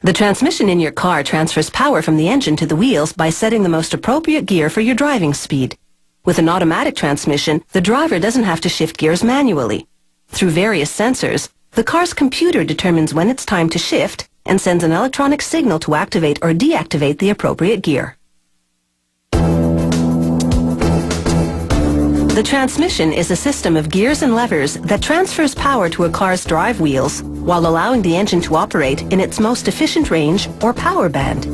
The transmission in your car transfers power from the engine to the wheels by setting the most appropriate gear for your driving speed. With an automatic transmission, the driver doesn't have to shift gears manually. Through various sensors, the car's computer determines when it's time to shift and sends an electronic signal to activate or deactivate the appropriate gear. The transmission is a system of gears and levers that transfers power to a car's drive wheels while allowing the engine to operate in its most efficient range or power band.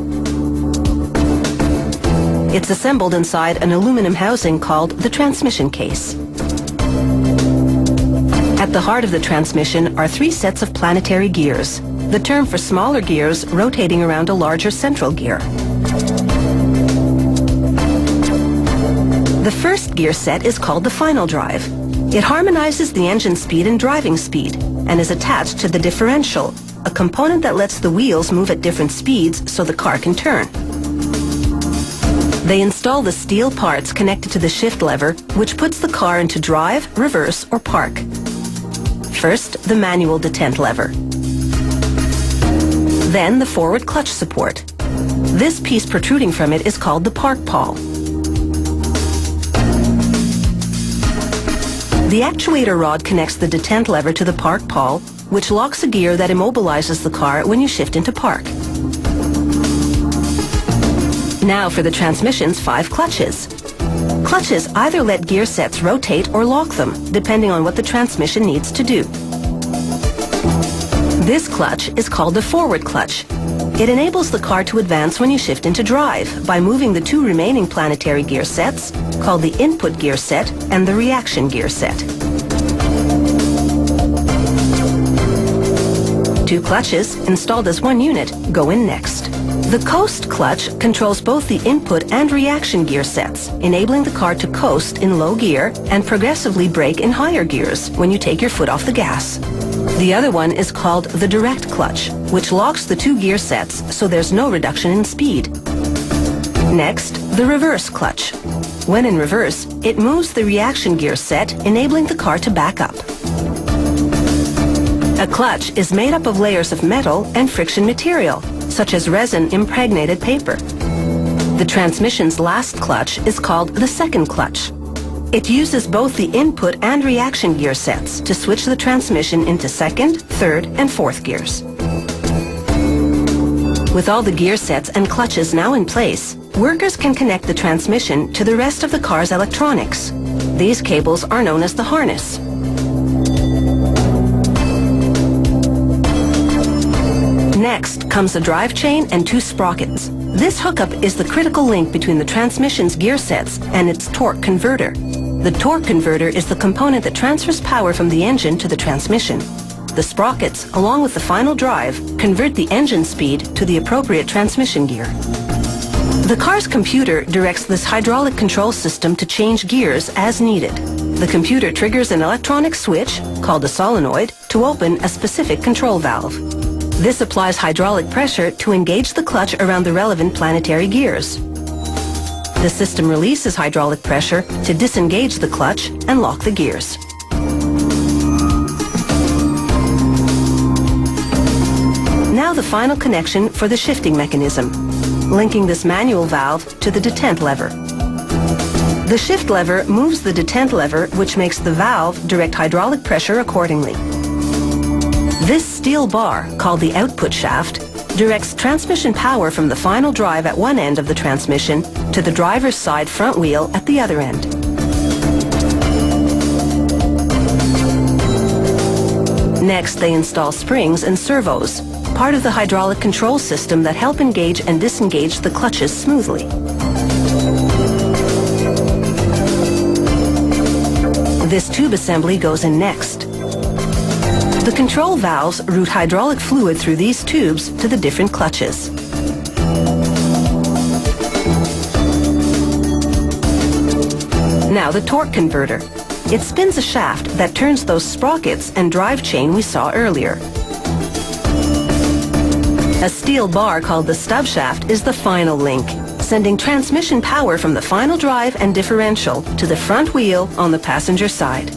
It's assembled inside an aluminum housing called the transmission case. At the heart of the transmission are 3 sets of planetary gears, the term for smaller gears rotating around a larger central gear. The first gear set is called the final drive. It harmonizes the engine speed and driving speed and is attached to the differential, a component that lets the wheels move at different speeds so the car can turn. They install the steel parts connected to the shift lever, which puts the car into drive, reverse, or park. First, the manual detent lever. Then the forward clutch support. This piece protruding from it is called the park pawl. The actuator rod connects the detent lever to the park pawl, which locks a gear that immobilizes the car when you shift into park. Now for the transmission's 5 clutches. Clutches either let gear sets rotate or lock them, depending on what the transmission needs to do. This clutch is called the forward clutch. It enables the car to advance when you shift into drive by moving the 2 remaining planetary gear sets, called the input gear set and the reaction gear set. 2 clutches, installed as one unit, go in next. The coast clutch controls both the input and reaction gear sets, enabling the car to coast in low gear and progressively brake in higher gears when you take your foot off the gas. The other one is called the direct clutch, which locks the 2 gear sets so there's no reduction in speed. Next, the reverse clutch. When in reverse, it moves the reaction gear set, enabling the car to back up. A clutch is made up of layers of metal and friction material, such as resin-impregnated paper. The transmission's last clutch is called the second clutch. It uses both the input and reaction gear sets to switch the transmission into second, third, and fourth gears. With all the gear sets and clutches now in place, workers can connect the transmission to the rest of the car's electronics. These cables are known as the harness. Next comes the drive chain and 2 sprockets. This hookup is the critical link between the transmission's gear sets and its torque converter. The torque converter is the component that transfers power from the engine to the transmission. The sprockets, along with the final drive, convert the engine speed to the appropriate transmission gear. The car's computer directs this hydraulic control system to change gears as needed. The computer triggers an electronic switch, called a solenoid, to open a specific control valve. This applies hydraulic pressure to engage the clutch around the relevant planetary gears. The system releases hydraulic pressure to disengage the clutch and lock the gears. Now the final connection for the shifting mechanism, linking this manual valve to the detent lever. The shift lever moves the detent lever, which makes the valve direct hydraulic pressure accordingly. This steel bar, called the output shaft, directs transmission power from the final drive at one end of the transmission to the driver's side front wheel at the other end. Next, they install springs and servos, part of the hydraulic control system that help engage and disengage the clutches smoothly. This tube assembly goes in next. The control valves route hydraulic fluid through these tubes to the different clutches. Now the torque converter. It spins a shaft that turns those sprockets and drive chain we saw earlier. A steel bar called the stub shaft is the final link, sending transmission power from the final drive and differential to the front wheel on the passenger side.